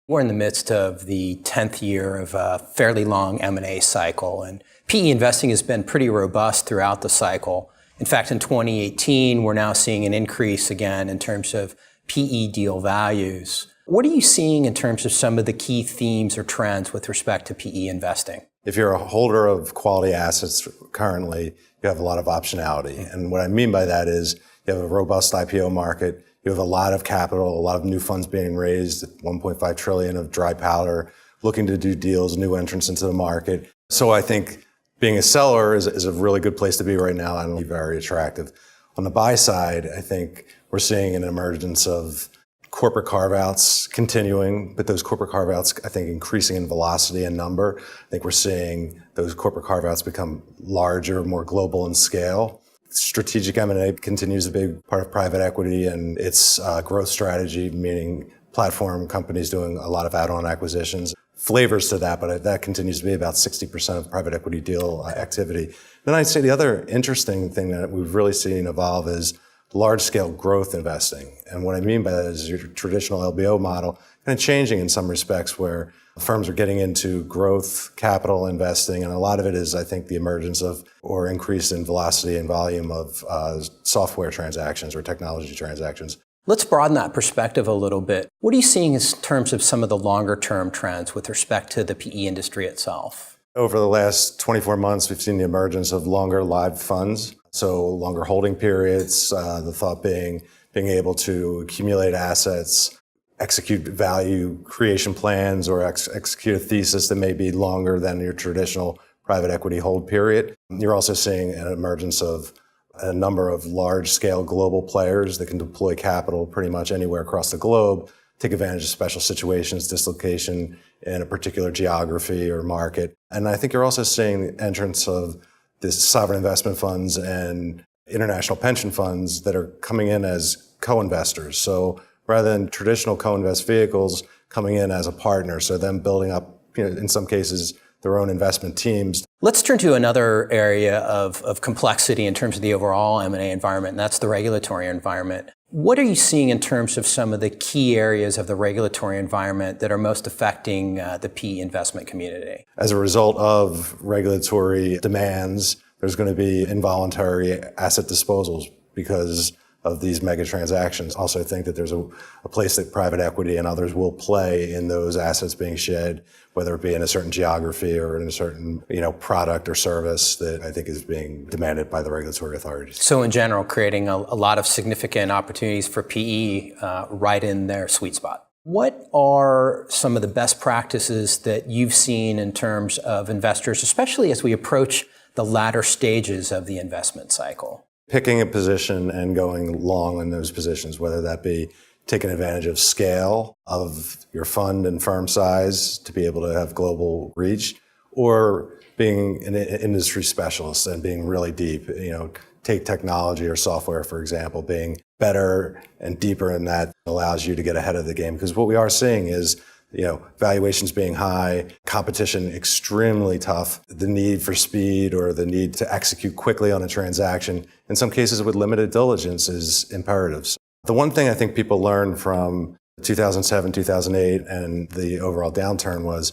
We're in the midst of the 10th year of a fairly long M&A cycle, and PE investing has been pretty robust throughout the cycle. In fact, in 2018, we're now seeing an increase again in terms of PE deal values. What are you seeing in terms of some of the key themes or trends with respect to PE investing? If you're a holder of quality assets currently, you have a lot of optionality. And what I mean by that is you have a robust IPO market. You have a lot of capital, a lot of new funds being raised, 1.5 trillion of dry powder, looking to do deals, new entrants into the market. So I think being a seller is a really good place to be right now and be very attractive. On the buy side, I think we're seeing an emergence of corporate carve-outs continuing, but those corporate carve-outs, I think, increasing in velocity and number. I think we're seeing those corporate carve-outs become larger, more global in scale. Strategic M&A continues to be a big part of private equity and its growth strategy, meaning platform companies doing a lot of add-on acquisitions. Flavors to that, but that continues to be about 60% of private equity deal activity. Then I'd say the other interesting thing that we've really seen evolve is large-scale growth investing. And what I mean by that is your traditional LBO model kind of changing in some respects where firms are getting into growth capital investing, and a lot of it is, I think, the emergence of or increase in velocity and volume of software transactions or technology transactions. Let's broaden that perspective a little bit. What are you seeing in terms of some of the longer-term trends with respect to the PE industry itself? Over the last 24 months, we've seen the emergence of longer lived funds, so longer holding periods, the thought being able to accumulate assets, execute value creation plans, or execute a thesis that may be longer than your traditional private equity hold period. You're also seeing an emergence of a number of large-scale global players that can deploy capital pretty much anywhere across the globe, take advantage of special situations, dislocation in a particular geography or market. And I think you're also seeing the entrance of this sovereign investment funds and international pension funds that are coming in as co-investors. So rather than traditional co-invest vehicles coming in as a partner, so them building up, in some cases, their own investment teams. Let's turn to another area of complexity in terms of the overall M&A environment, and that's the regulatory environment. What are you seeing in terms of some of the key areas of the regulatory environment that are most affecting the PE investment community? As a result of regulatory demands, there's going to be involuntary asset disposals because of these mega transactions. Also, I think that there's a place that private equity and others will play in those assets being shed, whether it be in a certain geography or in a certain product or service that I think is being demanded by the regulatory authorities. So in general, creating a lot of significant opportunities for PE right in their sweet spot. What are some of the best practices that you've seen in terms of investors, especially as we approach the latter stages of the investment cycle? Picking a position and going long in those positions, whether that be taking advantage of scale of your fund and firm size to be able to have global reach, or being an industry specialist and being really deep. Take technology or software, for example, being better and deeper in that allows you to get ahead of the game. Because what we are seeing is valuations being high, competition extremely tough, the need for speed or the need to execute quickly on a transaction, in some cases with limited diligence, is imperatives. The one thing I think people learned from 2007, 2008 and the overall downturn was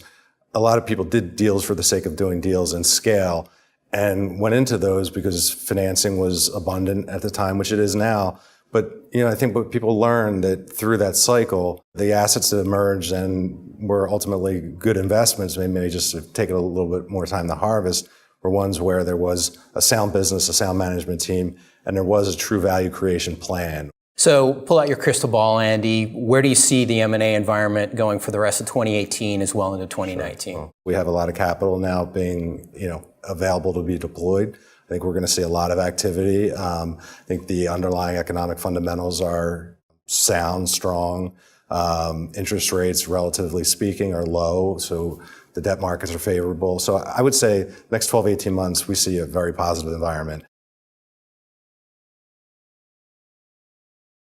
a lot of people did deals for the sake of doing deals and scale and went into those because financing was abundant at the time, which it is now. But, I think what people learned that through that cycle, the assets that emerged and were ultimately good investments, maybe just have taken a little bit more time to harvest, were ones where there was a sound business, a sound management team, and there was a true value creation plan. So pull out your crystal ball, Andy. Where do you see the M&A environment going for the rest of 2018 as well into 2019? Sure. Well, we have a lot of capital now being, available to be deployed. I think we're going to see a lot of activity. I think the underlying economic fundamentals are sound, strong. Interest rates, relatively speaking, are low, so the debt markets are favorable. So I would say next 12, 18 months, we see a very positive environment.